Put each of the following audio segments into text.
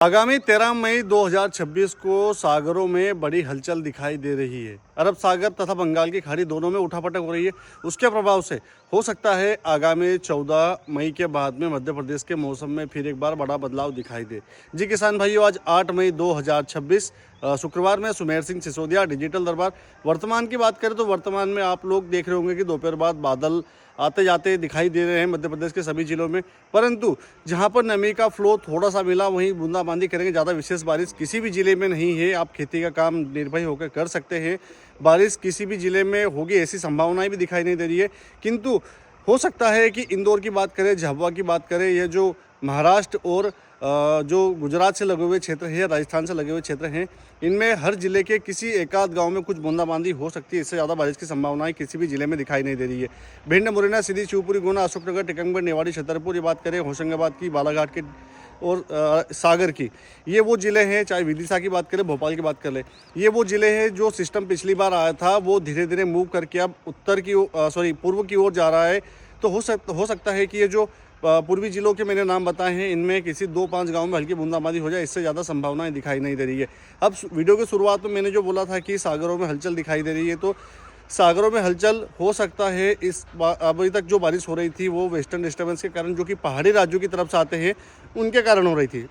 आगामी 13 मई 2026 को सागरों में बड़ी हलचल दिखाई दे रही है। अरब सागर तथा बंगाल की खाड़ी दोनों में उठापटक हो रही है। उसके प्रभाव से हो सकता है आगामी 14 मई के बाद में मध्य प्रदेश के मौसम में फिर एक बार बड़ा बदलाव दिखाई दे। जी किसान भाइयों, आज 8 मई 2026 शुक्रवार में सुमेर सिंह सिसोदिया, डिजिटल दरबार। वर्तमान की बात करें तो वर्तमान में आप लोग देख रहे होंगे कि दोपहर बाद बादल आते जाते दिखाई दे रहे हैं मध्य प्रदेश के सभी जिलों में। परंतु जहां पर नमी का फ्लो थोड़ा सा मिला वहीं बूंदाबांदी करेंगे। ज़्यादा विशेष बारिश किसी भी ज़िले में नहीं है। आप खेती का काम निर्भय होकर कर सकते हैं। बारिश किसी भी ज़िले में होगी ऐसी संभावनाएं भी दिखाई नहीं दे रही है। किंतु हो सकता है कि इंदौर की बात करें, झाबुआ की बात करें, ये जो महाराष्ट्र और जो गुजरात से लगे हुए क्षेत्र है, राजस्थान से लगे हुए क्षेत्र हैं, इनमें हर जिले के किसी एकाध गांव में कुछ बूंदाबांदी हो सकती है। इससे ज़्यादा बारिश की संभावनाएं किसी भी जिले में दिखाई नहीं दे रही है। भिंड, मुरैना, सीधी, शिवपुरी, गुना, अशोकनगर, टिकमगढ़, नेवाड़ी, छतरपुर, ये बात करें होशंगाबाद की, बालाघाट की और सागर की, ये वो ज़िले हैं। चाहे विदिशा की बात करें, भोपाल की बात कर ले, ये वो ज़िले हैं जो सिस्टम पिछली बार आया था वो धीरे धीरे मूव करके अब पूर्व की ओर जा रहा है। तो हो सकता है कि ये जो पूर्वी जिलों के मैंने नाम बताए हैं, इनमें किसी 2-5 गांव में हल्की बूंदाबांदी हो जाए। इससे ज़्यादा संभावनाएं दिखाई नहीं दे रही है। अब वीडियो की शुरुआत में मैंने जो बोला था कि सागरों में हलचल दिखाई दे रही है, तो सागरों में हलचल हो सकता है अभी तक जो बारिश हो रही थी वो वेस्टर्न डिस्टर्बेंस के कारण, जो कि पहाड़ी राज्यों की तरफ से आते हैं, उनके कारण हो रही थी।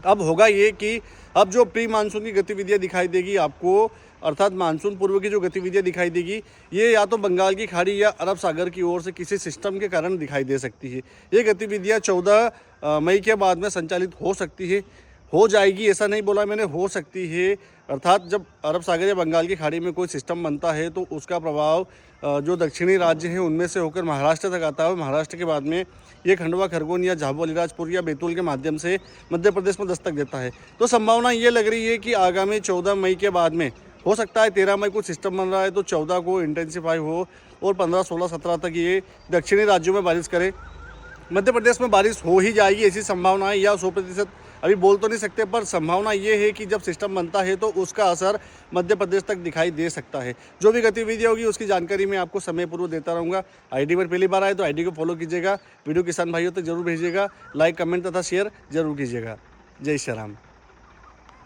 अब होगा ये कि अब जो प्री मानसून की गतिविधियां दिखाई देगी आपको, अर्थात मानसून पूर्व की जो गतिविधियां दिखाई देगी, ये या तो बंगाल की खाड़ी या अरब सागर की ओर से किसी सिस्टम के कारण दिखाई दे सकती है। ये गतिविधियां 14 मई के बाद में संचालित हो सकती है, हो जाएगी ऐसा नहीं बोला मैंने, हो सकती है। अर्थात जब अरब सागर या बंगाल की खाड़ी में कोई सिस्टम बनता है तो उसका प्रभाव जो दक्षिणी राज्य हैं उनमें से होकर महाराष्ट्र तक आता है। महाराष्ट्र के बाद में ये खंडवा, खरगोन या झाबुआ, अलीराजपुर या बैतूल के माध्यम से मध्य प्रदेश में दस्तक देता है। तो संभावना ये लग रही है कि आगामी 14 मई के बाद में हो सकता है 13 मई को सिस्टम बन रहा है तो 14 को इंटेंसिफाई हो और 15, 16, 17 तक ये दक्षिणी राज्यों में बारिश करे। मध्य प्रदेश में बारिश हो ही जाएगी ऐसी संभावना है, या 100% अभी बोल तो नहीं सकते, पर संभावना ये है कि जब सिस्टम बनता है तो उसका असर मध्य प्रदेश तक दिखाई दे सकता है। जो भी गतिविधि होगी उसकी जानकारी मैं आपको समय पूर्व देता रहूँगा। आईडी पर पहली बार आए तो आईडी को फॉलो कीजिएगा। वीडियो किसान भाइयों तक जरूर भेजिएगा। लाइक, कमेंट तथा शेयर जरूर कीजिएगा। जय श्री राम।